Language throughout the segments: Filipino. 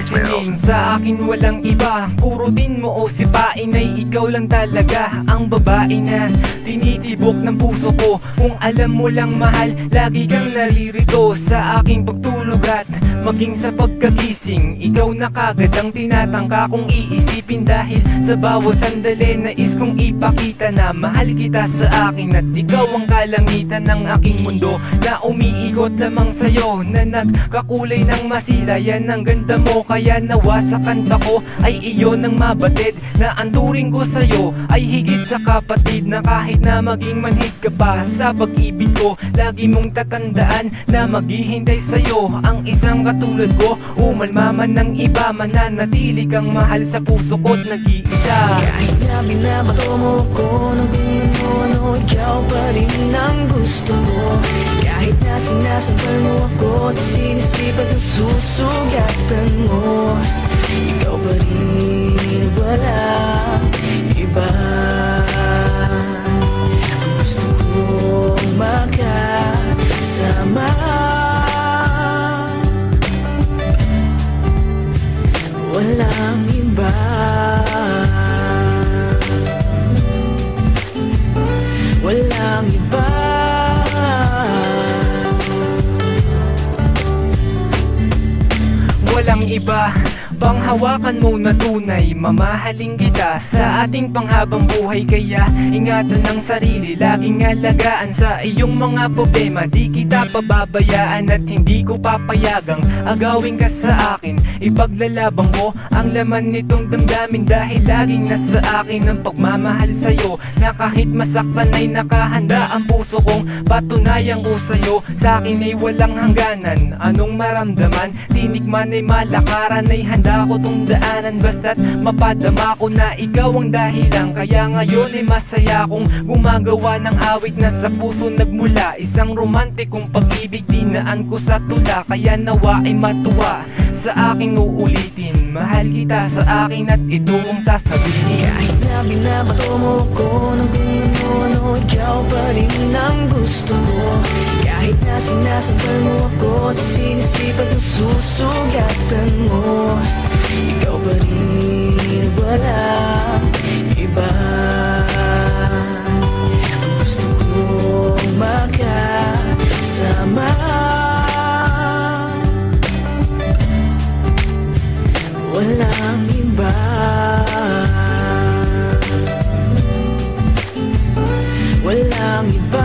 listening. Sa akin walang iba, kurutin mo o sipain ay ikaw lang talaga ang babae na tinitibok ng puso ko. Kung alam mo lang mahal, lagi kang naririto sa aking pagtulog at maging sa pagkagising. Ikaw na kagad ang tinatangka kong iisipin, dahil sa bawat sandali nais kong ipakita na mahal kita sa akin at ikaw ang kalangitan ng aking mundo na umiikot lamang sa'yo, na nagkakulay ng masila. Yan ang ganda mo, kaya nawa sa kanta ko ay iyon ang mabatid, na ang turing ko sa'yo ay higit sa kapatid, na kahit na maging manhid ka pa sa pag-ibig ko, lagi mong tatandaan na maghihintay sa'yo ang isang katulad ko. Umalma man ng iba, mananatili kang mahal sa puso ko't nag-iisa. Kahit na binabato mo ko ng kung ano, ikaw pa rin ang gusto mo. Kahit na sinasabal mo ako at sinisipat ang susugatan mo, ikaw pa rin, walang iba. Ang gusto kong makasama, walang iba. Walang iba. Walang iba pang hawakan mo na tunay, mamahalin kita sa ating panghabang buhay. Kaya ingatan ang sarili, laging alagaan sa iyong mga problema. Di kita pababayaan at hindi ko papayagang agawin ka sa akin. Ipaglalabang ko ang laman nitong damdamin, dahil laging nasa akin ang pagmamahal sa'yo, na kahit masaktan ay nakahanda ang puso kong patunayan ko sa'yo. Sa akin ay walang hangganan, anong maramdaman, tinikman ay malakaran, ay handa ko tong daanan, basta't mapadama ko na ikaw ang dahilan. Kaya ngayon ay masaya kong gumagawa ng awit na sa puso nagmula, isang romantikong pag-ibig dinaan ko sa tula. Kaya nawa ay matuwa sa aking uulitin, mahal kita sa akin at ito ang sasabihin. Kahit na binabato mo ko ng kung ano, ikaw pa rin ang gusto mo. Kahit na sinasabal mo ako at sinisipat ang susugatan mo, ikaw pa rin, walang iba. Ang gusto kong makasama, walang iba. Walang iba.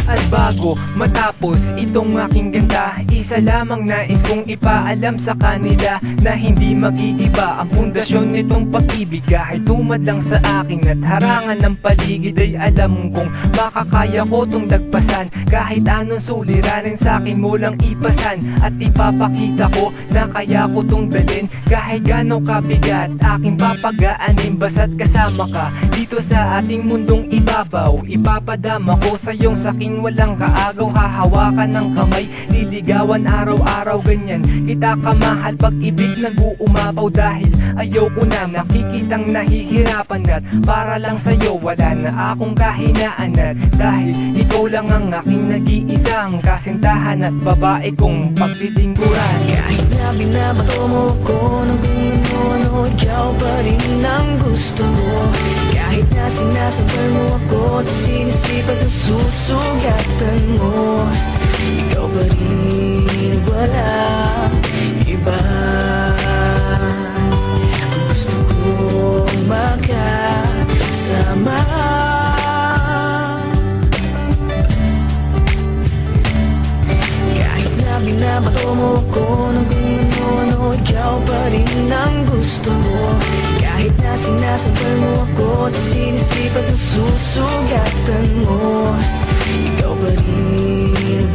At bago matapos itong aking ganda, isa lamang nais kong ipaalam sa kanila, na hindi magigiba ang pundasyon nitong pag-ibig. Kahit tumad lang sa akin at harangan ng paligid, ay alam kong makakaya ko tong dagpasan. Kahit anong suliranin sa akin mo lang ipasan, at ipapakita ko na kaya ko tong dalin. Kahit gano'ng kabigat aking papagaanin, basta't kasama ka dito sa ating mundong ibabaw. Ipapadama ko sa iyong saking walang kaagaw, hahawakan ng kamay, liligawan araw-araw. Ganyan kita kamahal, pag-ibig nag-uumapaw, dahil ayaw ko na nakikitang nahihirapan, at para lang sa'yo wala na akong kahinaan, at dahil ikaw lang ang aking nag-iisang kasintahan at babae kong pagtitingguran. Kahit na binabato mo ko ng kung ano, ikaw pa rin ang gusto mo. Kahit na sinasabal mo ako at sinisipat ang susugatan mo, ikaw pa rin, walang iba. Ang gusto kong makasama, kahit na binabato mo ko ng kung ano, ikaw pa rin ang gusto mo. Kahit na sinasabal mo ako at sinisipat ang susugatan mo, ikaw pa rin,